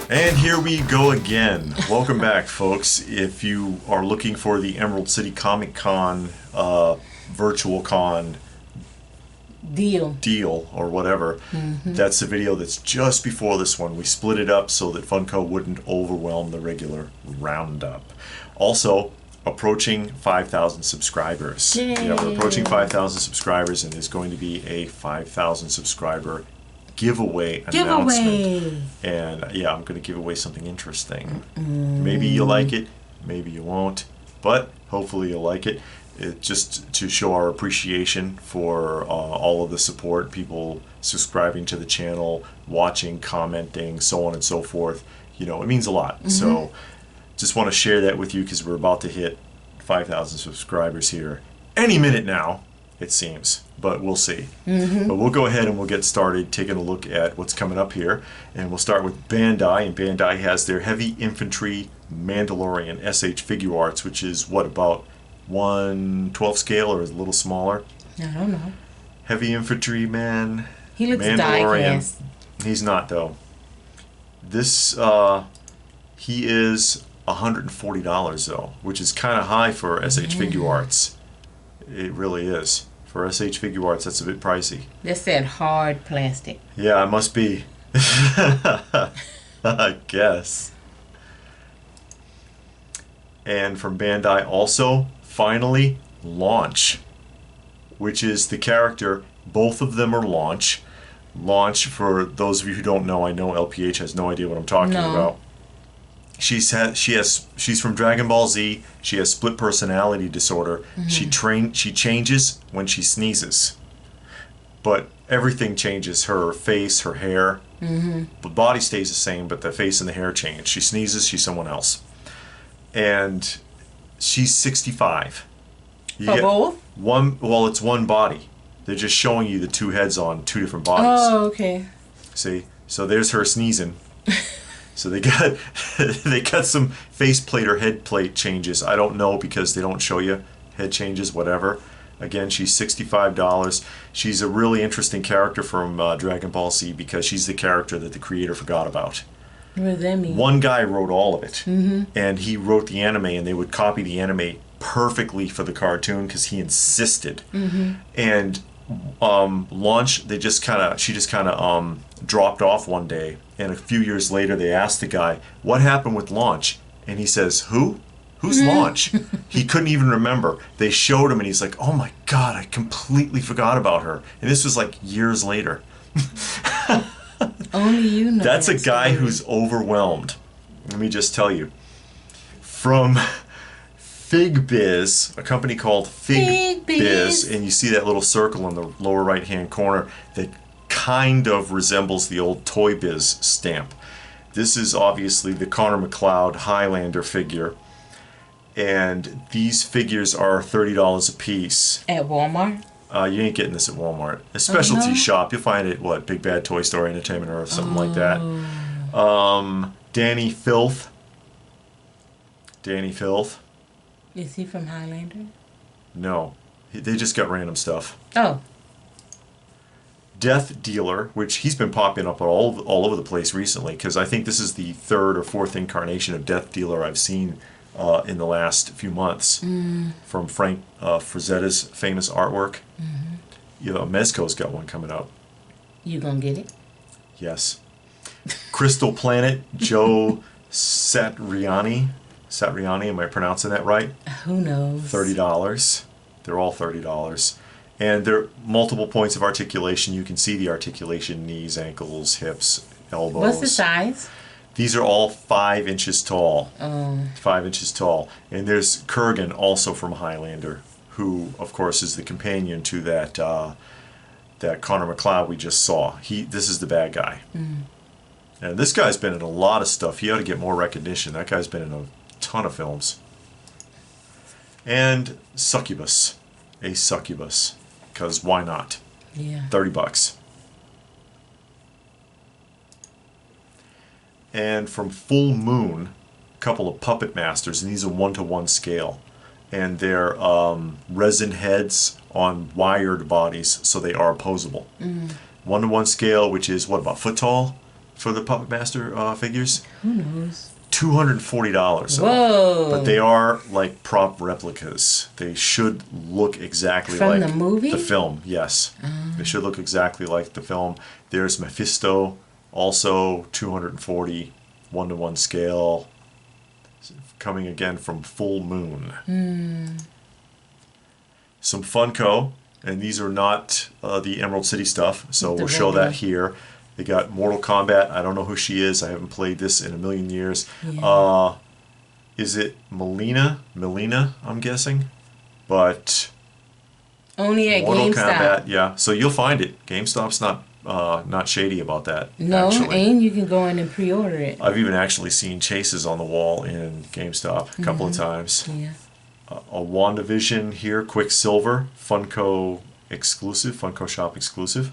And here we go again. Welcome back, folks. If you are looking for the Emerald City Comic Con virtual con deal or whatever, that's the video that's just before this one. We split it up so that Funko wouldn't overwhelm the regular roundup. Also, approaching 5,000 subscribers. Yay. Yeah, we're approaching 5,000 subscribers, and there's going to be a 5,000 subscriber giveaway announcement. And yeah, I'm going to give away something interesting. Maybe you like it, maybe you won't, but hopefully you'll like it. Just to show our appreciation for all of the support, people subscribing to the channel, watching, commenting, so on and so forth. You know, it means a lot. So just want to share that with you because we're about to hit 5,000 subscribers here any minute now, it seems, but we'll see. But we'll go ahead and we'll get started taking a look at what's coming up here, and we'll start with Bandai. And Bandai has their Heavy Infantry Mandalorian SH figure arts, which is what, about 1/12 scale, or is it a little smaller? I don't know. Heavy Infantry man. He looks Mandalorian. die-cast. He's not, though. This he is $140 though, which is kind of high for SH figure arts. It really is. For SH figure arts, that's a bit pricey. That's that hard plastic. Yeah, it must be. I guess. And from Bandai also, finally, Launch, which is the character. Both of them are Launch. Launch, for those of you who don't know, I know LPH has no idea what I'm talking about. She's from Dragon Ball Z. She has split personality disorder. She changes when she sneezes, but everything changes. Her face, her hair, the body stays the same, but the face and the hair change. She sneezes, she's someone else, and she's 65. You For both? One. Well, it's one body. They're just showing you the two heads on two different bodies. Oh, okay. See, so there's her sneezing. So they got some faceplate or head plate changes. I don't know because they don't show you head changes, whatever. Again, she's $65. She's a really interesting character from Dragon Ball Z because she's the character that the creator forgot about. What does that mean? One guy wrote all of it, and he wrote the anime, and they would copy the anime perfectly for the cartoon because he insisted. And Launch, she just kind of dropped off one day, and a few years later they asked the guy, what happened with Launch? And he says, who's Launch? He couldn't even remember. They showed him and he's like, oh my god, I completely forgot about her. And this was like years later. Only you know. That's a guy who's overwhelmed. Let me just tell you. From Fig Biz, a company called Fig Biz, and you see that little circle in the lower right hand corner that kind of resembles the old Toy Biz stamp. This is obviously the Connor McLeod Highlander figure, and these figures are $30 a piece. At Walmart? You ain't getting this at Walmart. A specialty shop. You'll find it, what, Big Bad Toy Store Entertainment or something like that. Danny Filth. Is he from Highlander? No. They just got random stuff. Oh. Death Dealer, which he's been popping up all over the place recently, because I think this is the third or fourth incarnation of Death Dealer I've seen in the last few months from Frank Frazetta's famous artwork. You know, Mezco's got one coming out. You gonna get it? Yes. Crystal Planet, Joe Satriani. Am I pronouncing that right? Who knows? $30. They're all $30. And they're multiple points of articulation. You can see the articulation: knees, ankles, hips, elbows. What's the size? These are all 5 inches tall. 5 inches tall. And there's Kurgan, also from Highlander, who, of course, is the companion to that that Connor McLeod we just saw. This is the bad guy. And this guy's been in a lot of stuff. He ought to get more recognition. That guy's been in a ton of films. And Succubus. A Succubus. Because why not? Yeah. $30. And from Full Moon, a couple of Puppet Masters, and these are 1-to-1 scale. And they're resin heads on wired bodies, so they are opposable. 1-to-1 scale, which is, what, about foot tall? for the Puppet Master figures? Who knows? $240. Whoa! But they are like prop replicas. They should look exactly From like the movie? the film. Yes, they should look exactly like the film. There's Mephisto, also 240, 1-to-1 scale, coming again from Full Moon. Some Funko, and these are not the Emerald City stuff, so we'll show that here. They got Mortal Kombat. I don't know who she is. I haven't played this in a million years. Yeah. Is it Melina? Melina, I'm guessing. But Only at Mortal GameStop. Kombat, yeah. So you'll find it. GameStop's not shady about that. No, actually. and you can go in and pre-order it. I've even actually seen chases on the wall in GameStop a couple of times. Yeah. A WandaVision here, Quicksilver, Funko exclusive, Funko Shop exclusive.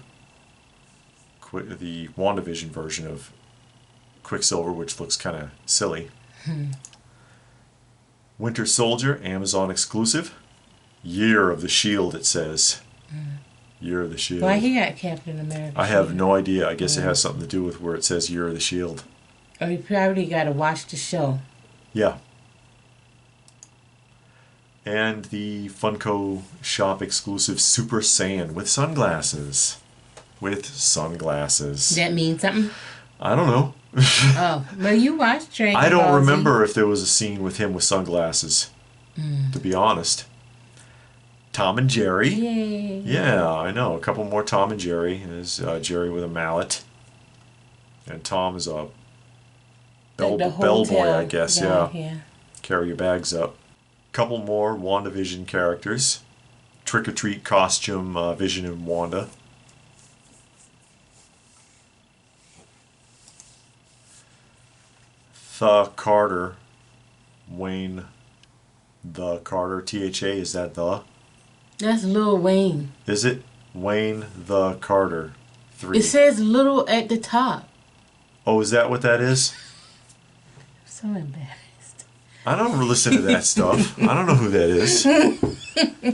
The WandaVision version of Quicksilver, which looks kind of silly. Winter Soldier, Amazon exclusive. Year of the Shield, it says. Year of the Shield. Why he got Captain America? I have no idea. I guess it has something to do with where it says Year of the Shield. Or you probably got to watch the show. Yeah. And the Funko Shop exclusive Super Saiyan with sunglasses. With sunglasses. That means something? I don't know. Oh, well, you watched Dragon I don't Ball Z. remember if there was a scene with him with sunglasses, to be honest. Tom and Jerry. Yay. Yeah, I know. A couple more Tom and Jerry. There's Jerry with a mallet. And Tom is a bellboy, I guess. Yeah. Carry your bags up. Couple more WandaVision characters. Trick or Treat costume, Vision and Wanda. The Carter, Wayne the Carter, THA, is that the? That's Lil Wayne. Is it? Wayne the Carter 3. It says little at the top. Oh, is that what that is? I'm so embarrassed. I don't listen to that stuff. I don't know who that is.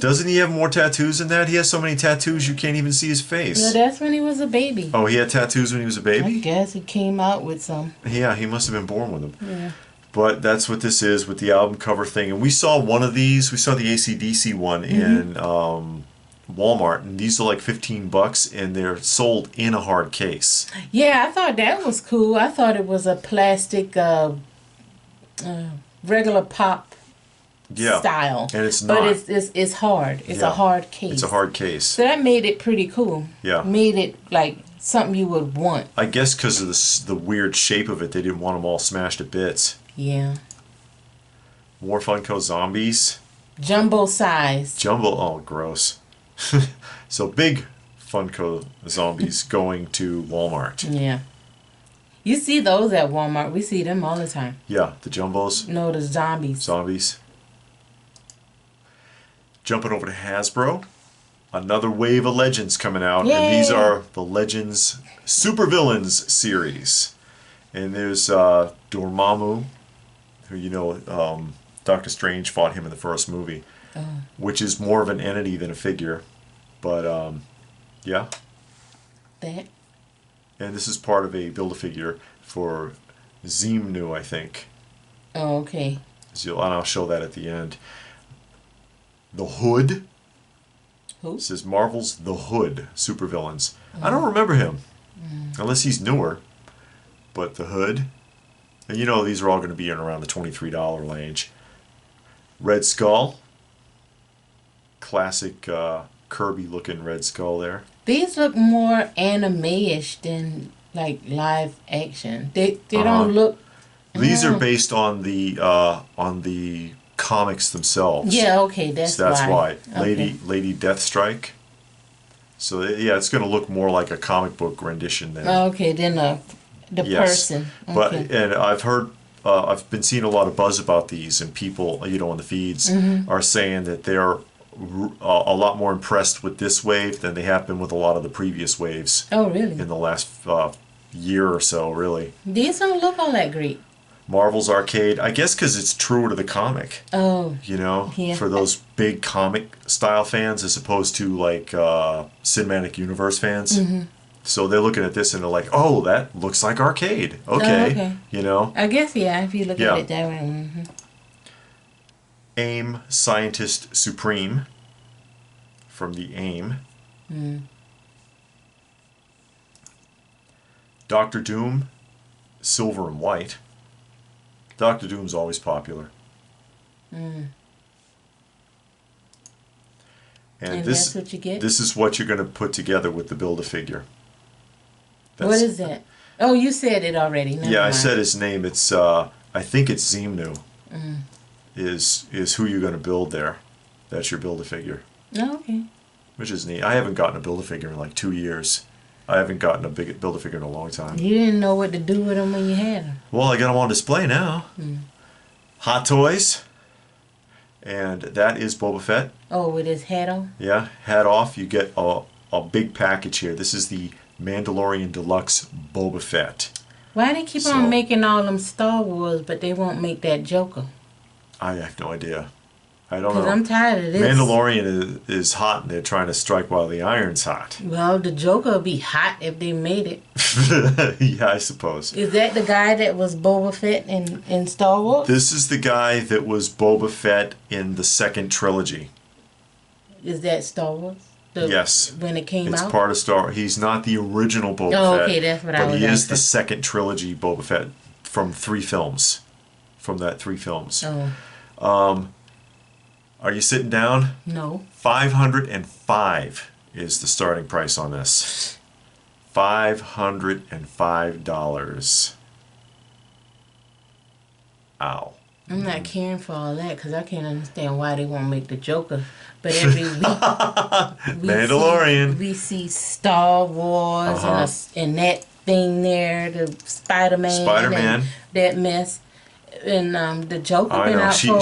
Doesn't he have more tattoos than that? He has so many tattoos you can't even see his face. No, that's when he was a baby. Oh, he had tattoos when he was a I baby? guess he came out with some. Yeah, he must have been born with them. Yeah. But that's what this is with the album cover thing. And we saw one of these. We saw the AC/DC one in Walmart. And these are like $15. And they're sold in a hard case. Yeah, I thought that was cool. I thought it was a plastic, regular pop style. And it's not. But it's hard. It's a hard case. It's a hard case. So that made it pretty cool. Yeah. Made it like something you would want. I guess because of the weird shape of it, they didn't want them all smashed to bits. Yeah. More Funko Zombies. Jumbo size. Jumbo, oh, gross. So big Funko Zombies going to Walmart. Yeah. You see those at Walmart. We see them all the time. Yeah, the Jumbos. No, the zombies. Zombies. Jumping over to Hasbro. Another wave of Legends coming out. Yay! And these are the Legends Supervillains series. And there's Dormammu, who you know, Doctor Strange fought him in the first movie, which is more of an entity than a figure. But, yeah. That. And this is part of a Build-A-Figure for Xemnu, I think. Oh, okay. And I'll show that at the end. The Hood. Who? It says Marvel's The Hood, Supervillains. I don't remember him, unless he's newer. But The Hood. And you know these are all going to be in around the $23 range. Red Skull. Classic Kirby-looking Red Skull there. These look more anime-ish than like live action. They don't look. These are based on the comics themselves. Yeah, okay, that's why. Okay. Lady Deathstrike. So yeah, it's going to look more like a comic book rendition than. Okay, then the person. Okay. But and I've heard. I've been seeing a lot of buzz about these, and people, you know, on the feeds are saying that they're a lot more impressed with this wave than they have been with a lot of the previous waves. Oh, really? In the last year or so, really. These don't look all that great. Marvel's Arcade, I guess because it's truer to the comic. Oh. You know, yeah. For those big comic style fans as opposed to like cinematic universe fans. So they're looking at this and they're like, oh, that looks like arcade. Okay. Oh, okay. You know? I guess, yeah, if you look Yeah. at it that way. Mm-hmm. AIM Scientist Supreme from the AIM. Mm. Doctor Doom, silver and white. Doctor Doom's always popular. Mm. And that's what you get? This is what you're going to put together with the Build-A-Figure. What is that? Oh, you said it already. Never yeah, mind. I said his name. It's I think it's Zimnu. Is who you're going to build there. That's your Build-A-Figure. Oh, okay. Which is neat. I haven't gotten a Build-A-Figure in like 2 years. I haven't gotten a big Build-A-Figure in a long time. You didn't know what to do with them when you had them. Well, I got them on display now. Hot Toys. And that is Boba Fett. Oh, with his hat on? Yeah, hat off. You get a big package here. This is the Mandalorian Deluxe Boba Fett. Why they keep on making all them Star Wars, but they won't make that Joker? I have no idea. I don't know. Because I'm tired of this. Mandalorian is hot, and they're trying to strike while the iron's hot. Well, the Joker would be hot if they made it. Yeah, I suppose. Is that the guy that was Boba Fett in Star Wars? This is the guy that was Boba Fett in the second trilogy. Is that Star Wars? Yes. When it came out? It's part of Star Wars. He's not the original Boba Fett. Oh, okay, that's what I was But he is after. the second trilogy Boba Fett from 3 films. From that 3 films. Oh. Are you sitting down? No. $505 is the starting price on this. $505. Ow. I'm not caring for all that because I can't understand why they won't make the Joker. But every week Mandalorian. we see Star Wars and that thing there, the Spider-Man. And that mess. And the Joker I been know. out for a while.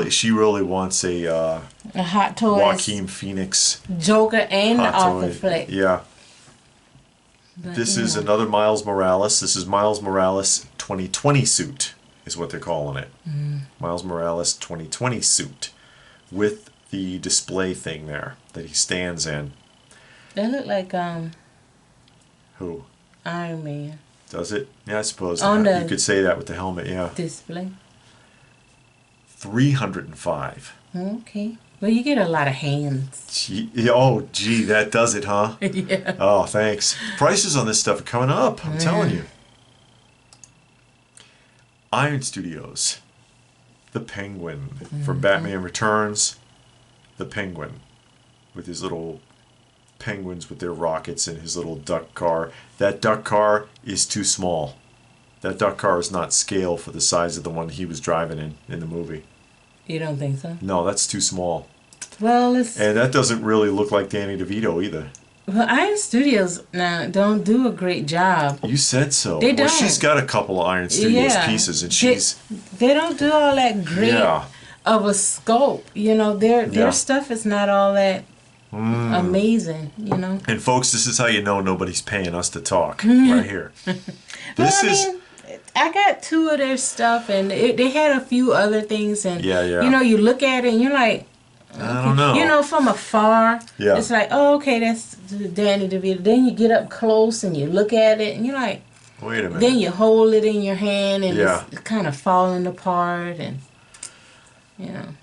She really wants a Hot Toys. Joaquin Phoenix Joker and the Hot Arthur Toy. Fleck. Yeah. But, This is another Miles Morales. This is Miles Morales 2020 suit, is what they're calling it. Miles Morales 2020 suit with the display thing there that he stands in. That look like Who? Iron Man. Does it? Yeah, I suppose. On You the could say that with the helmet, yeah. display. $305. Okay. Well, you get a lot of hands. Gee, that does it, huh? Yeah. Oh, thanks. Prices on this stuff are coming up, I'm telling you. Iron Studios. The Penguin from Batman Returns. The Penguin with his little penguins with their rockets and his little duck car. That duck car is too small. That duck car is not scale for the size of the one he was driving in the movie. You don't think so? No, that's too small. Well, And that doesn't really look like Danny DeVito either. Well, Iron Studios now don't do a great job. You said so. They Well, don't. she's got a couple of Iron Studios pieces, and she's... They don't do all that great of a scope. You know, their stuff is not all that amazing, you know. And folks, this is how you know nobody's paying us to talk right here. I got 2 of their stuff, and they had a few other things, and Yeah. you know, you look at it and you're like, I don't know. you know, from afar, Yeah. it's like, oh, okay, that's Danny DeVito. Then you get up close and you look at it, and you're like, Wait a minute. then you hold it in your hand, and Yeah. it's kind of falling apart, and you know.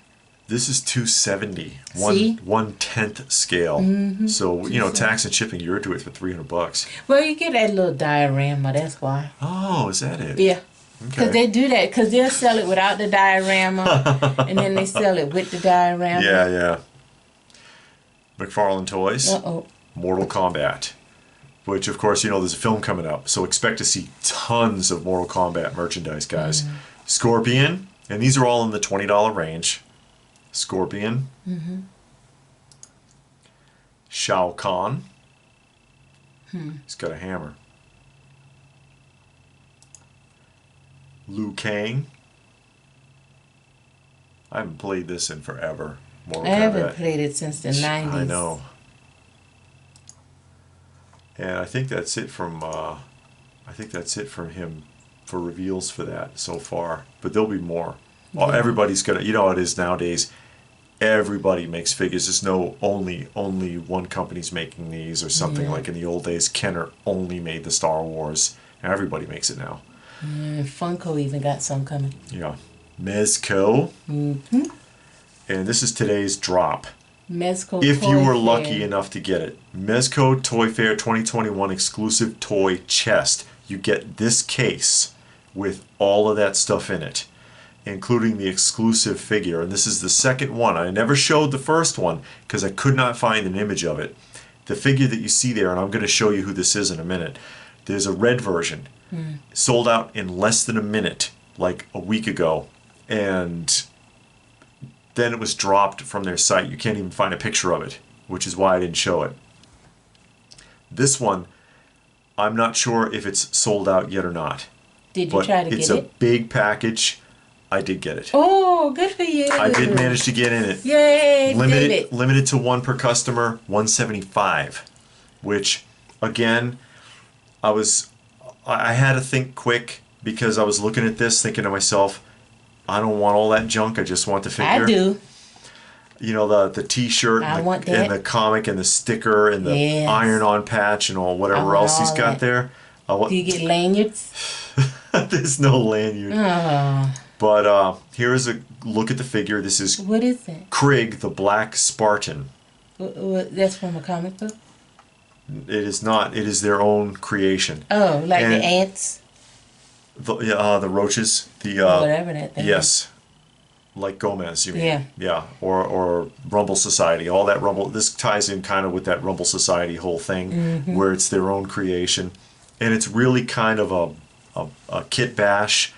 This is 270, See? 1/10 scale. So, you know, tax and shipping, you're into it for $300. Well, you get that little diorama, that's why. Oh, is that it? Yeah. Because Okay. they do that, because they'll sell it without the diorama, and then they sell it with the diorama. Yeah. McFarlane Toys, Uh-oh. Mortal Kombat. Which, of course, you know, there's a film coming up. So expect to see tons of Mortal Kombat merchandise, guys. Scorpion, and these are all in the $20 range. Scorpion. Shao Kahn. He's got a hammer. Liu Kang. I haven't played this in forever. Mortal I haven't Kombat. played it since the 90s. I know. And I think that's it from him for reveals for that so far. But there'll be more. Well, everybody's gonna, you know how it is nowadays. everybody makes figures. There's no only one company's making these or something. Like in the old days, Kenner only made the Star Wars. Everybody makes it now. Funko even got some coming. Yeah. Mezco. Mm-hmm. And this is today's drop. Mezco if Toy you were Fair. lucky enough to get it. Mezco Toy Fair 2021 exclusive toy chest. You get this case with all of that stuff in it, including the exclusive figure. And this is the second one. I never showed the first one because I could not find an image of it. The figure that you see there, and I'm going to show you who this is in a minute, there's a red version. Sold out in less than a minute, like a week ago. And then it was dropped from their site. You can't even find a picture of it, which is why I didn't show it. This one, I'm not sure if it's sold out yet or not. Did you try to get it? It's a big package. I did get it. Oh, good for you. I did manage to get in it. Yay, limited to one per customer, $175. Which, again, I had to think quick because I was looking at this thinking to myself, I don't want all that junk. I just want the figure. I do. You know, the T-shirt and the comic and the sticker and the iron-on patch and whatever else he's got there. Do you get lanyards? There's no lanyard. Oh. But here is a look at the figure. This is what is that? Krig, the Black Spartan. That's from a comic book? It is not. It is their own creation. Oh, like the ants? The roaches, whatever that thing. Yes, like Gomez, you mean? Yeah. Yeah, or Rumble Society. All that Rumble. This ties in kind of with that Rumble Society whole thing, where it's their own creation, and it's really kind of a kit bash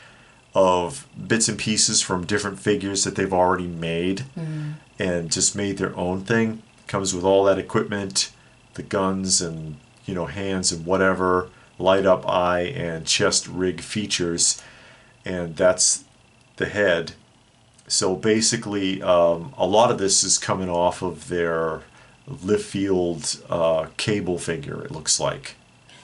of bits and pieces from different figures that they've already made, and just made their own thing. Comes with all that equipment, the guns and hands and whatever. Light up eye and chest rig features, and that's the head. So basically, a lot of this is coming off of their Liefeld cable figure, it looks like.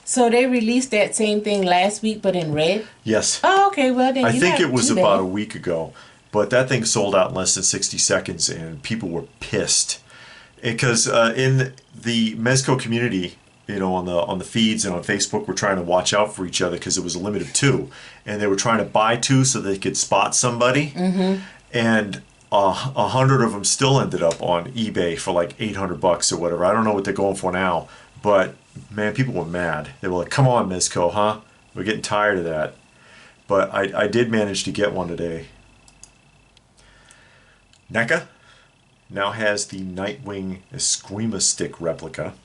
So they released that same thing last week, but in red? Yes. Oh, okay. Well, then I think it was about a week ago, but that thing sold out in less than 60 seconds, and people were pissed because in the Mezco community, on the feeds and on Facebook, we're trying to watch out for each other because it was a limit of 2, and they were trying to buy 2 so they could spot somebody, and 100 of them still ended up on eBay for like $800 or whatever. I don't know what they're going for now, but man, people were mad. They were like, "Come on, Mezco, huh? We're getting tired of that." But I did manage to get one today. Neca now has the Nightwing Escrima stick replica.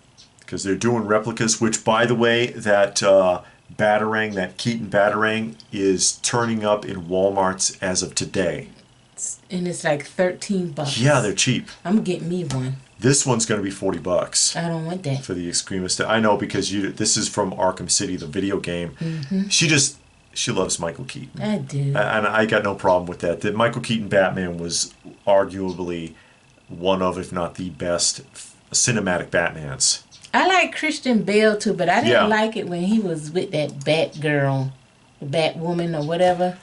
Because they're doing replicas, which, by the way, that Batarang, that Keaton Batarang, is turning up in Walmarts as of today. And it's like $13. Yeah, they're cheap. I'm getting me one. This one's going to be $40. I don't want that. For the Escrima stick. I know, because this is from Arkham City, the video game. She loves Michael Keaton. I do. And I got no problem with that. The Michael Keaton Batman was arguably one of, if not the best, cinematic Batmans. I like Christian Bale too, but I didn't like it when he was with that Batgirl, Batwoman or whatever.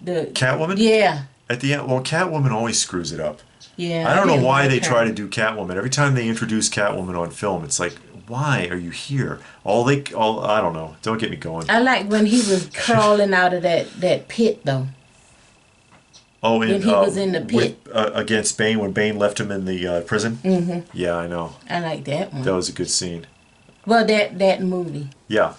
The Catwoman? Yeah. At the end, well, Catwoman always screws it up. Yeah. I don't know why they try to do Catwoman. Every time they introduce Catwoman on film, it's like, why are you here? I don't know. Don't get me going. I like when he was crawling out of that pit though. Oh, when he was in the pit against Bane, when Bane left him in the prison. Yeah, I know. I like that one. That was a good scene. Well, that movie. Yeah,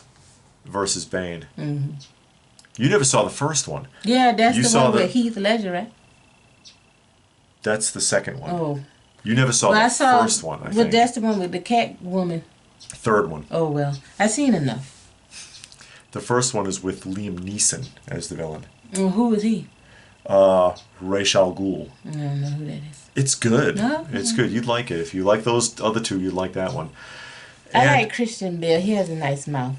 versus Bane. You never saw the first one. Yeah, that's the one with Heath Ledger, right? That's the second one. Oh. You never saw the first one, I think. Well, that's the one with the cat woman. Third one. Oh, well. I've seen enough. The first one is with Liam Neeson as the villain. Who is he? Ra's al Ghul. I don't know who that is. It's good. No? It's good. You'd like it. If you like those other two, you'd like that one. I like Christian Bale. He has a nice mouth.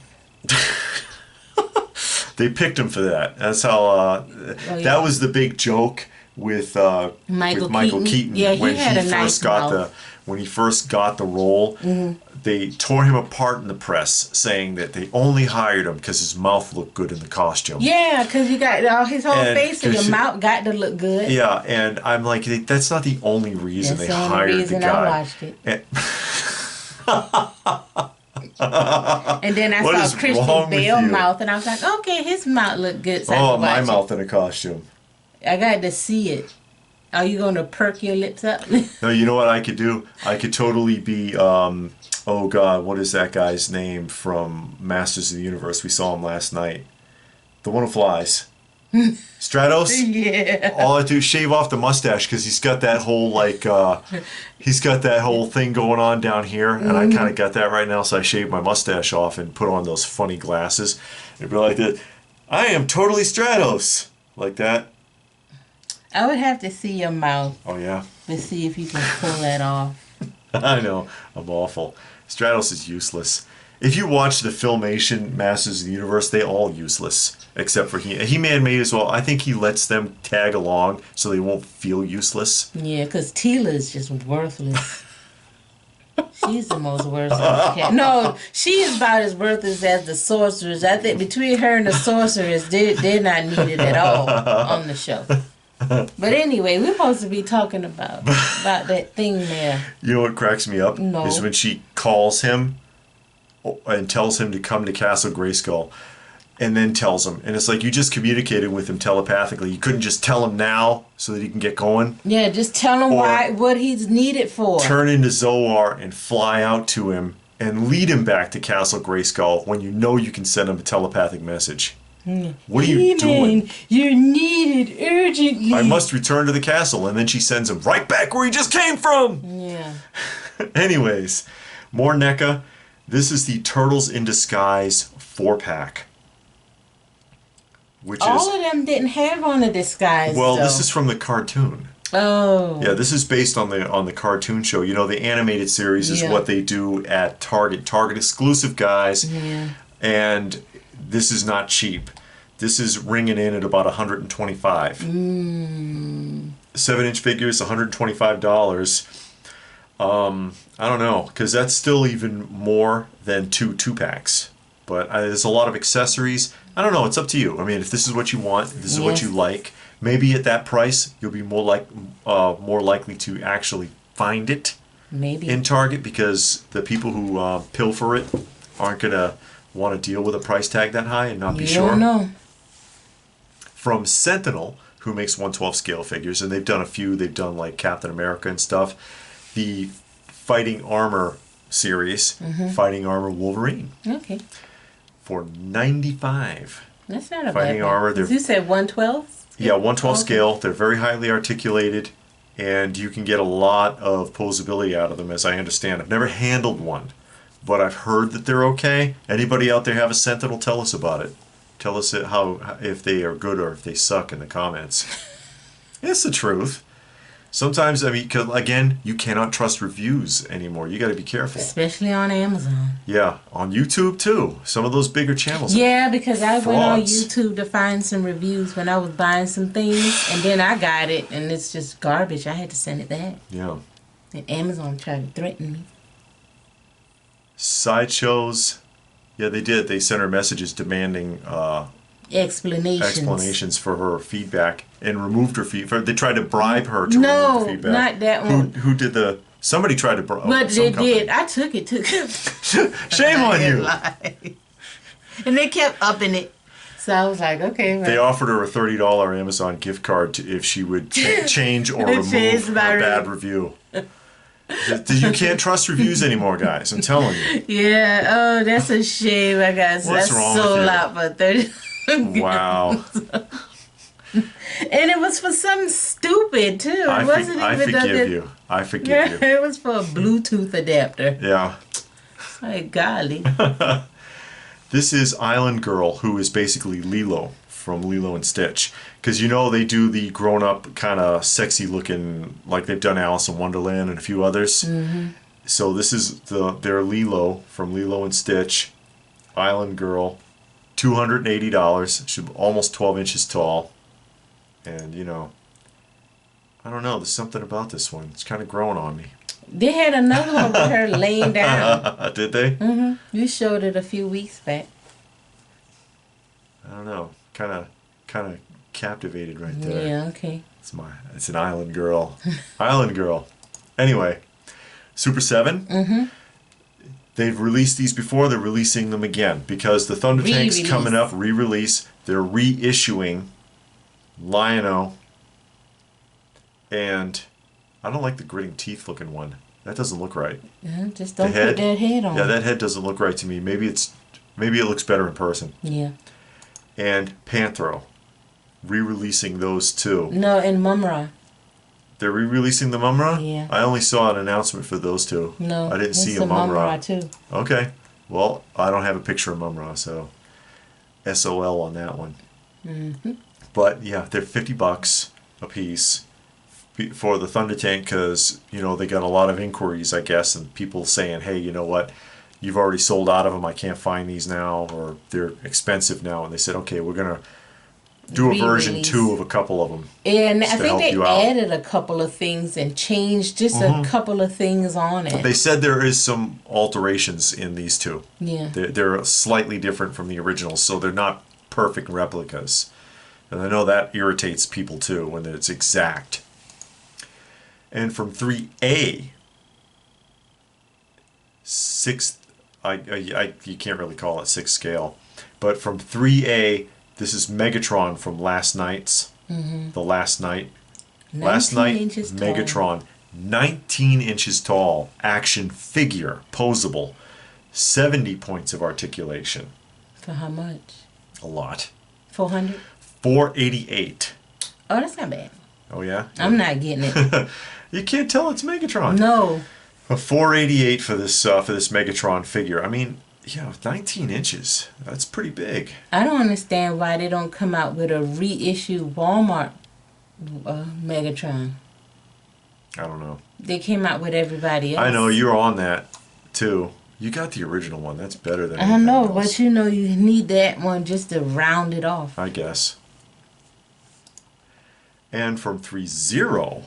They picked him for that. That's how. That was the big joke with Michael Keaton. Yeah, he had a nice mouth. When he first got the role, they tore him apart in the press, saying that they only hired him because his mouth looked good in the costume. Yeah, because you got his whole face and your mouth got to look good. Yeah, and I'm like, that's not the only reason they hired the guy. I watched it. And then I saw Christian Bale's mouth, and I was like, okay, his mouth looked good. So my mouth in a costume. I got to see it. Are you going to perk your lips up? No, you know what I could do? I could totally be, oh God, what is that guy's name from Masters of the Universe? We saw him last night. The one who flies. Stratos? Yeah. All I do is shave off the mustache because he's got that whole, he's got that whole thing going on down here, and I kind of got that right now, so I shaved my mustache off and put on those funny glasses. It'd be like that. I am totally Stratos. Like that. I would have to see your mouth. Oh, yeah? To see if you can pull that off. I know. I'm awful. Stratos is useless. If you watch the Filmation Masters of the Universe, they all useless. Except for He-Man may as well. I think he lets them tag along so they won't feel useless. Yeah, because Tila is just worthless. She's the most worthless cat. No, she is about as worthless as the sorceress. I think between her and the sorceress, they're not needed at all on the show. But anyway, we're supposed to be talking about that thing there. You know what cracks me up? No. Is when she calls him and tells him to come to Castle Grayskull, and then tells him. And it's like you just communicated with him telepathically. You couldn't just tell him now so that he can get going? Yeah, just tell him what he's needed for. Turn into Zoar and fly out to him and lead him back to Castle Grayskull when you know you can send him a telepathic message. What are you doing? You're needed urgently. I must return to the castle. And then she sends him right back where he just came from. Yeah. Anyways, more NECA. This is the Turtles in Disguise 4-pack. All of them didn't have on a disguise. Well, this is from the cartoon. Oh. Yeah, this is based on the cartoon show. You know, the animated series is what they do at Target. Target exclusive, guys. Yeah. And this is not cheap. This is ringing in at about $125. 7-inch figures, $125. I don't know, because that's still even more than two packs. But there's a lot of accessories. I don't know. It's up to you. I mean, if this is what you want, if this is what you like, maybe at that price you'll be more likely to actually find it. Maybe in Target, because the people who pilfer it aren't gonna want to deal with a price tag that high and not be sure. You don't know. From Sentinel, who makes 1/12 scale figures, and they've done a few. They've done like Captain America and stuff. The Fighting Armor series, Fighting Armor Wolverine. Okay. For $95. That's not a Fighting bad Armor. You said 1/12? Yeah, 1/12 scale. They're very highly articulated, and you can get a lot of posability out of them, as I understand. I've never handled one, but I've heard that they're okay. Anybody out there have a Sentinel? Tell us about it. Tell us if they are good or if they suck in the comments. It's the truth. Sometimes, I mean, 'cause again, you cannot trust reviews anymore. You got to be careful. Especially on Amazon. Yeah, on YouTube too. Some of those bigger channels. Yeah, because I went on YouTube to find some reviews when I was buying some things, and then I got it, and it's just garbage. I had to send it back. Yeah. And Amazon tried to threaten me. Sideshows. Yeah, they did. They sent her messages demanding explanations for her feedback and removed her feedback. They tried to bribe her to remove the feedback. No, not that one. Who did the... Somebody tried to bribe... But they did. I took it, too. Shame on you. And they kept upping it. So I was like, okay. Right. They offered her a $30 Amazon gift card if she would change or remove her bad review. You can't trust reviews anymore, guys. I'm telling you. Yeah. Oh, that's a shame. I got What's wrong with you? sold out for 30. Wow. And it was for something stupid too. I forgive you. It was for a Bluetooth adapter. Yeah. Like, golly. This is Island Girl, who is basically Lilo from Lilo and Stitch. Because you know they do the grown-up kind of sexy looking, like they've done Alice in Wonderland and a few others. So this is their Lilo from Lilo and Stitch. Island Girl. $280. She's almost 12 inches tall. And, you know, I don't know. There's something about this one. It's kind of growing on me. They had another one with her laying down. Did they? Mm-hmm. You showed it a few weeks back. I don't know. Kind of captivated right there. Yeah, okay. It's an island girl. Island girl. Anyway, Super7. Mm-hmm. They've released these before. They're releasing them again because the Thunder Tank's coming up. Re-release. They're reissuing Lion-O. And I don't like the gritting teeth looking one. That doesn't look right. Yeah, just don't put that head on. Yeah, that head doesn't look right to me. Maybe it looks better in person. Yeah. And Panthro. Re-releasing those two. No, and Mumra. They're re-releasing the Mumra? Yeah. I only saw an announcement for those two. No. I didn't see a Mumra. Too. Okay. Well, I don't have a picture of Mumra, so SOL on that one. Mm-hmm. But yeah, they're $50 a piece for the Thunder Tank because, you know, they got a lot of inquiries, I guess, and people saying, hey, you know what? You've already sold out of them. I can't find these now, or they're expensive now. And they said, okay, we're going to do a version 2 of a couple of them. And I think they added a couple of things and changed just a couple of things on it. They said there is some alterations in these two. Yeah. They're slightly different from the originals, so they're not perfect replicas. And I know that irritates people too when it's exact. And from 3A, 6th, you can't really call it 6th scale, but from 3A, this is Megatron from Last Night's. Mm-hmm. The Last Night. Last Night, Megatron. 19 inches tall. Action figure. Posable. 70 points of articulation. For how much? A lot. 400? 488. Oh, that's not bad. Oh, yeah? I'm not getting it. You can't tell it's Megatron. No. A 488 for this Megatron figure. I mean, yeah, 19 inches. That's pretty big. I don't understand why they don't come out with a reissue Walmart Megatron. I don't know. They came out with everybody else. I know, you're on that, too. You got the original one. That's better than I know, else. but you know you need that one just to round it off. I guess. And from 3-0,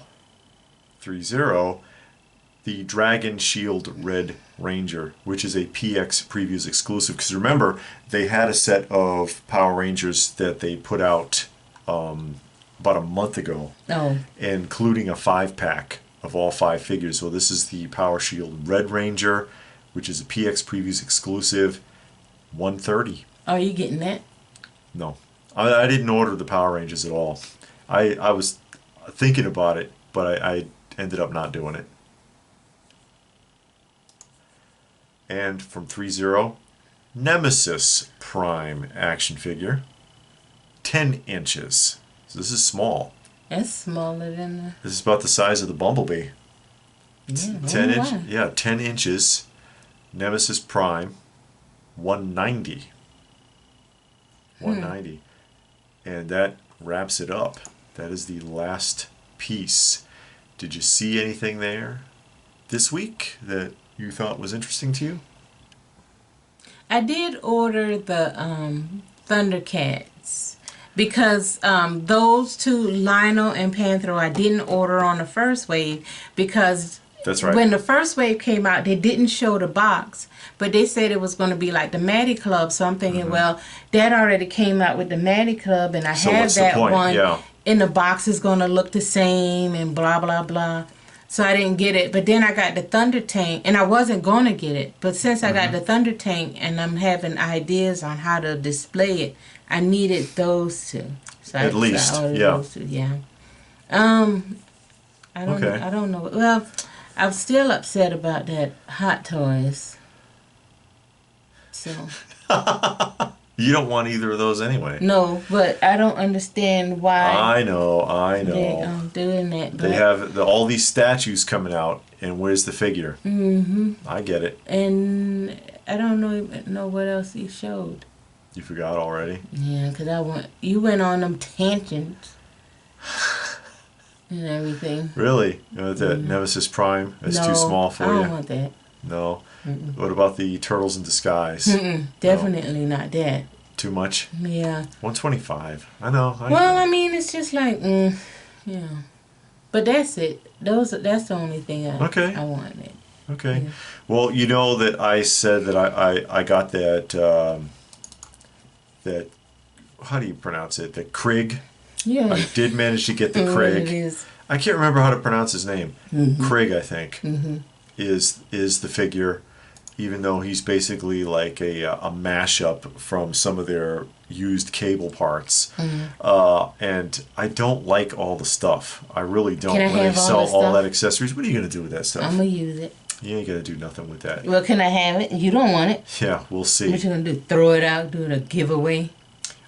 the Dragon Shield Red Ranger, which is a PX Previews exclusive. Because remember, they had a set of Power Rangers that they put out about a month ago. Oh. Including a 5-pack of all 5 figures. So this is the Power Shield Red Ranger, which is a PX Previews exclusive, $130. Are you getting that? No. I didn't order the Power Rangers at all. I was thinking about it, but I ended up not doing it. And from 3-0, Nemesis Prime action figure, 10 inches. So this is small. That's smaller than the... This is about the size of the Bumblebee. Yeah, 10 inches. Nemesis Prime, 190. 190. And that wraps it up. That is the last piece. Did you see anything there this week that you thought was interesting to you? I did order the Thundercats because those two, Lionel and Panthro, I didn't order on the first wave because that's right. When the first wave came out, they didn't show the box, but they said it was going to be like the Maddie Club. So I'm thinking, well, that already came out with the Maddie Club, and I have that one. Yeah. And the box is going to look the same and blah, blah, blah. So I didn't get it. But then I got the Thunder Tank, and I wasn't going to get it. But since I got the Thunder Tank and I'm having ideas on how to display it, I needed those two. So at least, yeah. Those two, yeah. I don't know. Well, I'm still upset about that Hot Toys. So... You don't want either of those anyway. No, but I don't understand why. I know. They're doing that. They have all these statues coming out, and where's the figure? Mm-hmm. I get it. And I don't know what else he showed. You forgot already? Yeah, because you went on them tangents and everything. Really? You know, that Nemesis Prime? That's too small for you? I don't want that. No. Mm-mm. What about the Turtles in Disguise? Definitely not that. Too much? Yeah. 125. I know. I mean, it's just like, yeah. But that's it. That's the only thing I wanted. Okay. Yeah. Well, you know that I said that I got that that, how do you pronounce it? The Krig. Yeah. I did manage to get the What Krig. it is. I can't remember how to pronounce his name. Mm-hmm. Krig, I think, Mm-hmm. is the figure, even though he's basically like a mashup from some of their used cable parts. Mm-hmm. And I don't like all the stuff. I really don't. Can I When they have all sell the all stuff? that accessories, what are you going to do with that stuff? I'm gonna use it. You ain't going to do nothing with that. Well, can I have it? You don't want it. Yeah, we'll see. What you gonna do? Throw it out? Do a giveaway?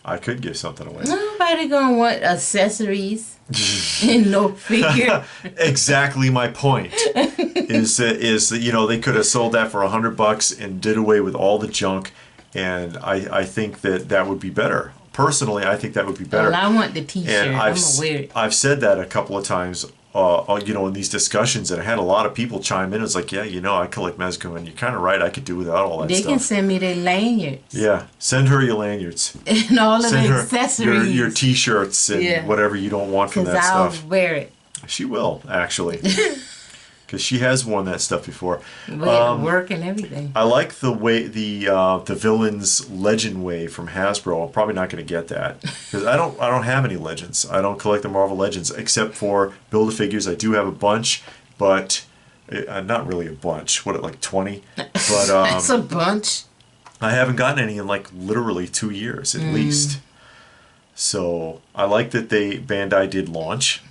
I could give something away. Nobody gonna want accessories and no figure. Exactly my point. is that you know, they could have sold that for $100 and did away with all the junk, and I think that would be better. Personally, I think that would be better. Well, I want the T-shirt. And I'm gonna wear it. I've said that a couple of times, you know, in these discussions, and I had a lot of people chime in. It's like, yeah, you know, I collect Mezco, and you're kind of right. I could do without all that They stuff. can send me their lanyards. Yeah, send her your lanyards. And all of Send the her accessories. your T-shirts and whatever you don't want from that I'll stuff. wear it. She will, actually. Because she has worn that stuff before. With work and everything. I like the way the Villains Legend wave from Hasbro. I'm probably not going to get that because I don't have any Legends. I don't collect the Marvel Legends except for Build-A-Figures. I do have a bunch, but not really a bunch. What, like 20? But That's a bunch. I haven't gotten any in like literally 2 years at least. So I like that Bandai did launch.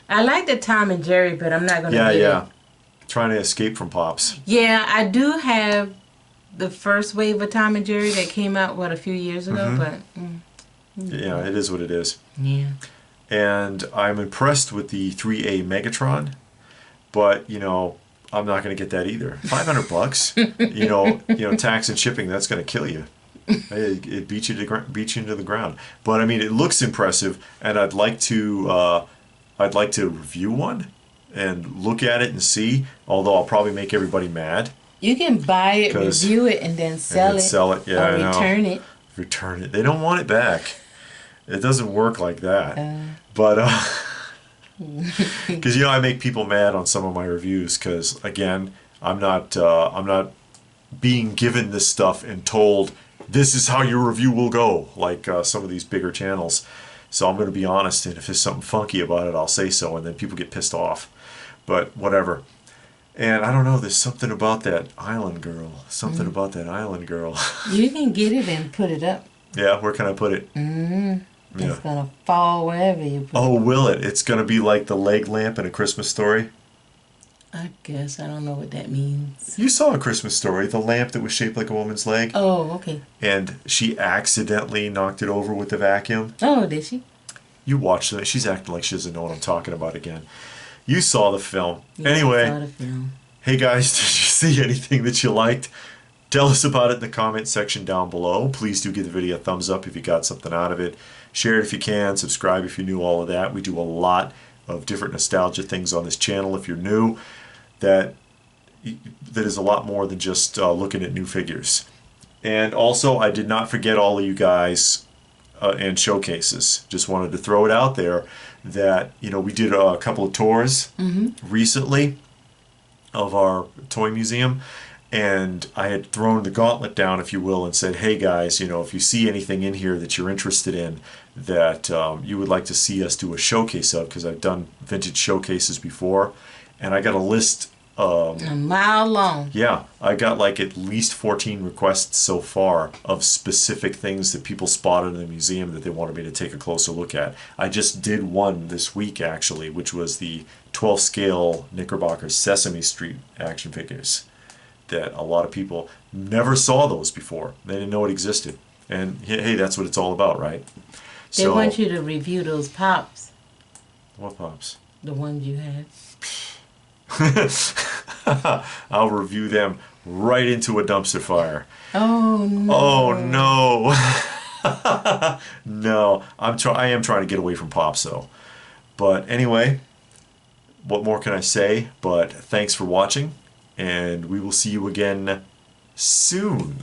I like the Tom and Jerry, but I'm not gonna get it. Trying to escape from Pops. Yeah, I do have the first wave of Tom and Jerry that came out a few years ago, but Yeah, it is what it is. yeah. And I'm impressed with the 3A Megatron, but you know, I'm not going to get that either. $500, you know, tax and shipping, that's going to kill you. It beats you into the ground. But I mean, it looks impressive, and I'd like to review one and look at it and see. Although I'll probably make everybody mad. You can buy it, review it, and then sell it. Sell it, yeah, or I know. return it. Return it. They don't want it back. It doesn't work like that. But because you know, I make people mad on some of my reviews because again, I'm not being given this stuff and told this is how your review will go like some of these bigger channels. So I'm going to be honest, and if there's something funky about it, I'll say so, and then people get pissed off. But whatever. And I don't know, there's something about that island girl. Something about that island girl. You can get it and put it up. Yeah, where can I put it? Yeah. It's gonna fall wherever you put it. Oh, will it? It's going to be like the leg lamp in A Christmas Story? I guess. I don't know what that means. You saw A Christmas Story, the lamp that was shaped like a woman's leg. Oh, okay. And she accidentally knocked it over with the vacuum. Oh, did she? You watched it. She's acting like she doesn't know what I'm talking about again. You saw the film. Yeah, Anyway, I saw the film. hey guys, did you see anything that you liked? Tell us about it in the comment section down below. Please do give the video a thumbs up if you got something out of it. Share it if you can. Subscribe if you knew all of that. We do a lot of different nostalgia things on this channel. If you're new, that is a lot more than just looking at new figures. And also, I did not forget all of you guys and showcases. Just wanted to throw it out there that, you know, we did a couple of tours recently of our toy museum, and I had thrown the gauntlet down, if you will, and said, hey guys, you know, if you see anything in here that you're interested in that you would like to see us do a showcase of, because I've done vintage showcases before, and I got a list a mile long. Yeah, I got like at least 14 requests so far of specific things that people spotted in the museum that they wanted me to take a closer look at. I just did one this week actually, which was the 12 scale Knickerbocker Sesame Street action figures. That a lot of people never saw those before. They didn't know it existed. And hey, that's what it's all about, right? They want you to review those pops. What pops? The ones you had. I'll review them right into a dumpster fire. Oh no. Oh no. No, I am trying to get away from Pops though. But anyway, what more can I say? But thanks for watching, and we will see you again soon.